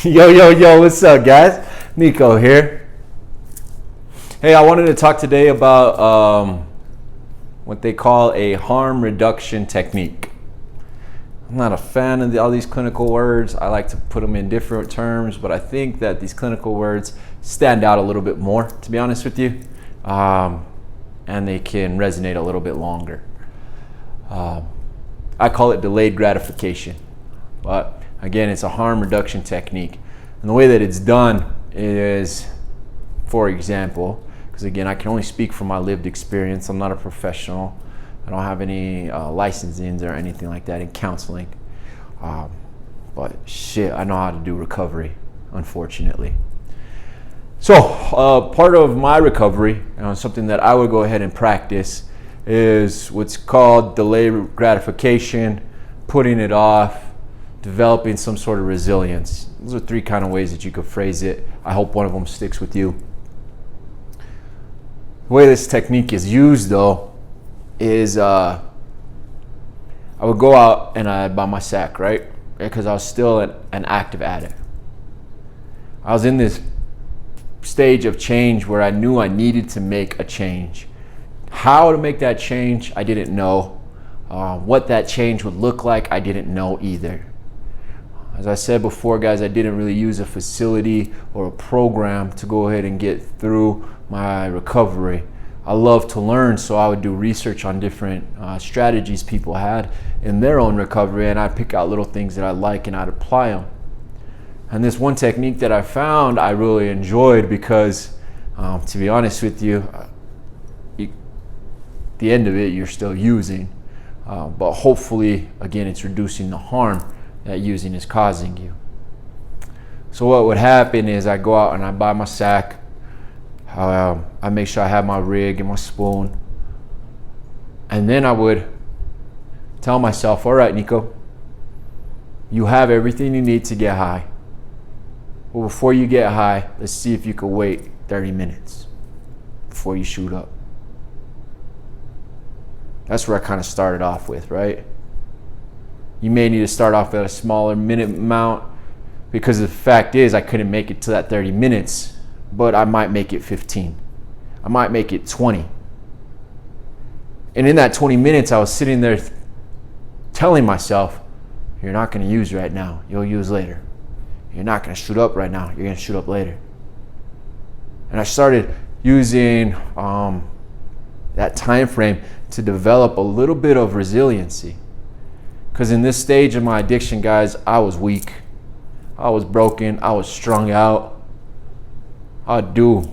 Yo, what's up, guys? Nico here. Hey, I wanted to talk today about what they call a harm reduction technique. I'm not a fan of all these clinical words. I like to put them in different terms, but I think that these clinical words stand out a little bit more, to be honest with you, and they can resonate a little bit longer. I call it delayed gratification, but again, it's a harm reduction technique. And the way that it's done is, for example, because again, I can only speak from my lived experience. I'm not a professional. I don't have any licensings or anything like that in counseling. But shit, I know how to do recovery, unfortunately. So part of my recovery, something that I would go ahead and practice, is what's called delayed gratification, putting it off, developing some sort of resilience. Those are three kind of ways that you could phrase it. I hope one of them sticks with you. The way this technique is used, though, is I would go out and I'd buy my sack, right? Because I was still an active addict. I was in this stage of change where I knew I needed to make a change. How to make that change, I didn't know. What that change would look like, I didn't know either. As I said before, guys, I didn't really use a facility or a program to go ahead and get through my recovery. I love to learn, so I would do research on different strategies people had in their own recovery, and I'd pick out little things that I like and I'd apply them. And this one technique that I found I really enjoyed because, to be honest with you, the end of it you're still using, but hopefully, again, it's reducing the harm that using is causing you. So what would happen is I go out and I buy my sack. I make sure I have my rig and my spoon. And then I would tell myself, all right, Nico, you have everything you need to get high. Well, before you get high, let's see if you could wait 30 minutes before you shoot up. That's where I kind of started off with, right? You may need to start off at a smaller minute amount because the fact is I couldn't make it to that 30 minutes, but I might make it 15. I might make it 20. And in that 20 minutes, I was sitting there telling myself, you're not going to use right now, you'll use later. You're not going to shoot up right now, you're going to shoot up later. And I started using that time frame to develop a little bit of resiliency. Because in this stage of my addiction, guys, I was weak. I was broken. I was strung out. I'd do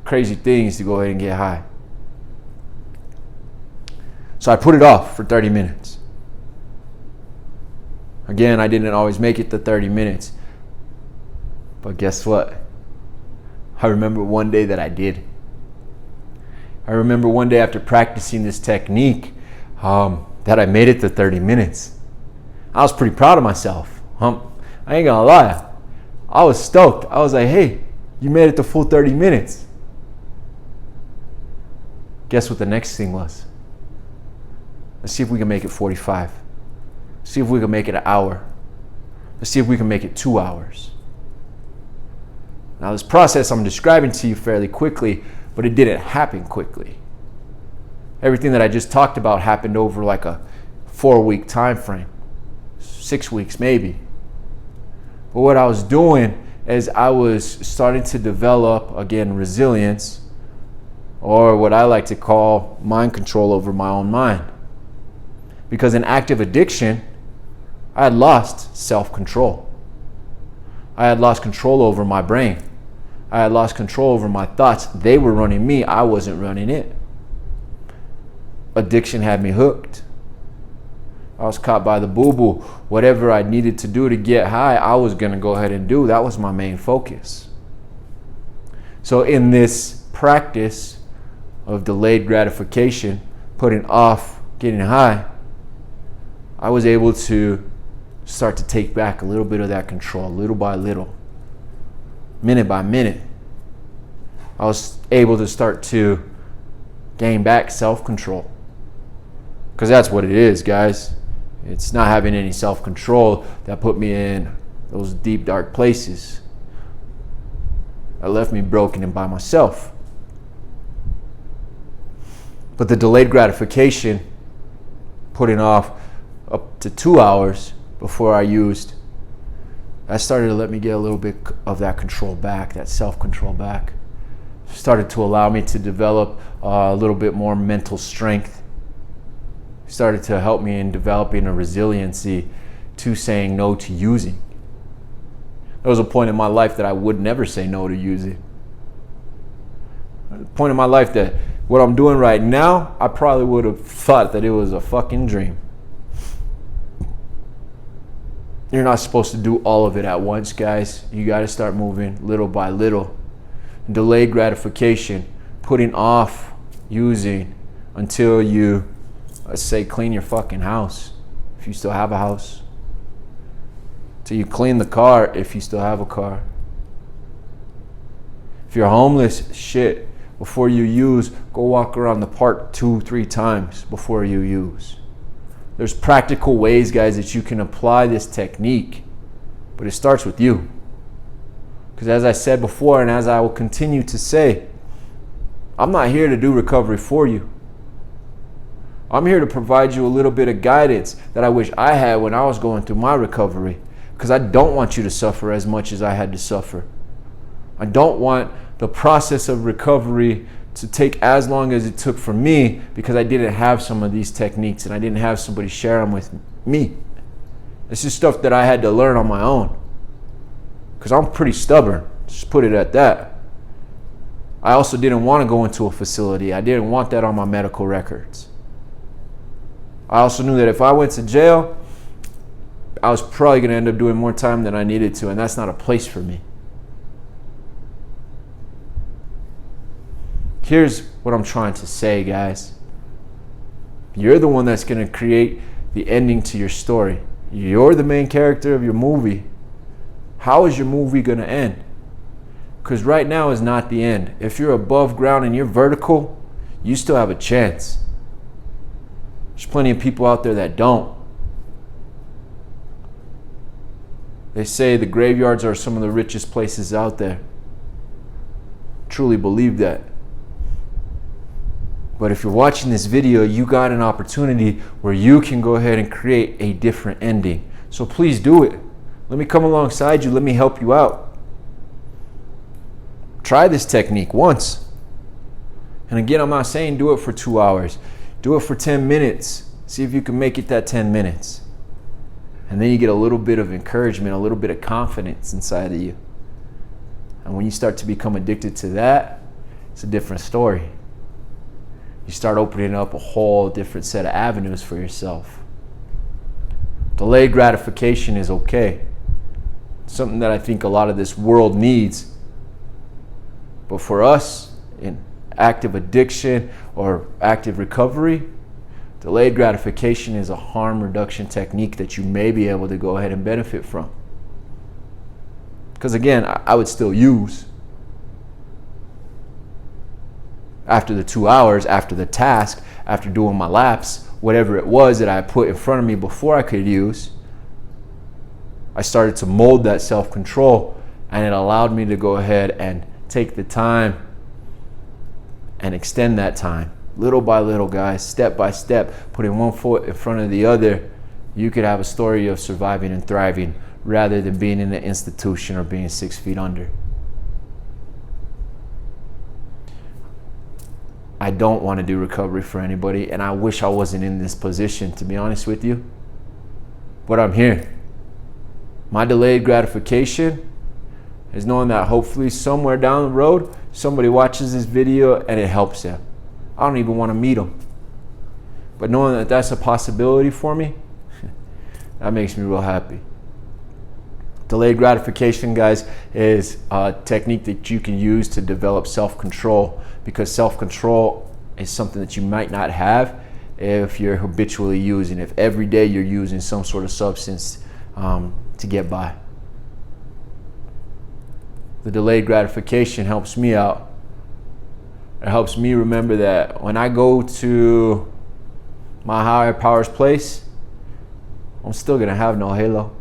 crazy things to go ahead and get high. So I put it off for 30 minutes. Again, I didn't always make it to 30 minutes. But guess what? I remember one day that I did. I remember one day after practicing this technique, that I made it to 30 minutes. I was pretty proud of myself. I ain't gonna lie. I was stoked. I was like, hey, you made it to full 30 minutes. Guess what the next thing was? Let's see if we can make it 45. Let's see if we can make it an hour. Let's see if we can make it 2 hours. Now this process I'm describing to you fairly quickly, but it didn't happen quickly. Everything that I just talked about happened over like a 4-week time frame, 6 weeks maybe. But what I was doing is I was starting to develop, again, resilience, or what I like to call mind control over my own mind. Because in active addiction, I had lost self-control. I had lost control over my brain. I had lost control over my thoughts. They were running me. I wasn't running it. Addiction had me hooked. I was caught by the boo-boo. Whatever I needed to do to get high, I was going to go ahead and do. That was my main focus. So in this practice of delayed gratification, putting off getting high, I was able to start to take back a little bit of that control, little by little, minute by minute. I was able to start to gain back self-control. Because that's what it is, guys. It's not having any self-control that put me in those deep, dark places that left me broken and by myself. But the delayed gratification, putting off up to 2 hours before I used, that started to let me get a little bit of that control back, that self-control back. Started to allow me to develop a little bit more mental strength. Started to help me in developing a resiliency to saying no to using. There was a point in my life that I would never say no to using. A point in my life that what I'm doing right now, I probably would have thought that it was a fucking dream. You're not supposed to do all of it at once, guys. You got to start moving little by little. Delayed gratification, putting off using until you, let's say, clean your fucking house, if you still have a house. Till you clean the car, if you still have a car. If you're homeless, shit, before you use, go walk around the park 2-3 times before you use. There's practical ways, guys, that you can apply this technique, but it starts with you. Because as I said before, and as I will continue to say, I'm not here to do recovery for you. I'm here to provide you a little bit of guidance that I wish I had when I was going through my recovery. Because I don't want you to suffer as much as I had to suffer. I don't want the process of recovery to take as long as it took for me, because I didn't have some of these techniques and I didn't have somebody share them with me. This is stuff that I had to learn on my own, because I'm pretty stubborn, just put it at that. I also didn't want to go into a facility. I didn't want that on my medical records. I also knew that if I went to jail, I was probably going to end up doing more time than I needed to, and that's not a place for me. Here's what I'm trying to say, guys. You're the one that's going to create the ending to your story. You're the main character of your movie. How is your movie going to end? Because right now is not the end. If you're above ground and you're vertical, you still have a chance. There's plenty of people out there that don't. They say the graveyards are some of the richest places out there. Truly believe that. But if you're watching this video, you got an opportunity where you can go ahead and create a different ending. So please do it. Let me come alongside you. Let me help you out. Try this technique once. And again, I'm not saying do it for 2 hours. Do it for 10 minutes. See if you can make it that 10 minutes. And then you get a little bit of encouragement, a little bit of confidence inside of you. And when you start to become addicted to that, it's a different story. You start opening up a whole different set of avenues for yourself. Delayed gratification is okay. It's something that I think a lot of this world needs. But for us, in active addiction or active recovery, delayed gratification is a harm reduction technique that you may be able to go ahead and benefit from. Because again, I would still use. After the 2 hours, after the task, after doing my laps, whatever it was that I put in front of me before I could use, I started to mold that self-control, and it allowed me to go ahead and take the time and extend that time. Little by little, guys, step by step, putting one foot in front of the other, you could have a story of surviving and thriving rather than being in an institution or being 6 feet under. I don't want to do recovery for anybody, and I wish I wasn't in this position, to be honest with you. But I'm here. My delayed gratification is knowing that hopefully somewhere down the road, somebody watches this video and it helps them. I don't even want to meet them. But knowing that that's a possibility for me, that makes me real happy. Delayed gratification, guys, is a technique that you can use to develop self-control, because self-control is something that you might not have if you're habitually using, if every day you're using some sort of substance to get by. The delayed gratification helps me out. It helps me remember that when I go to my higher powers place, I'm still gonna have no halo.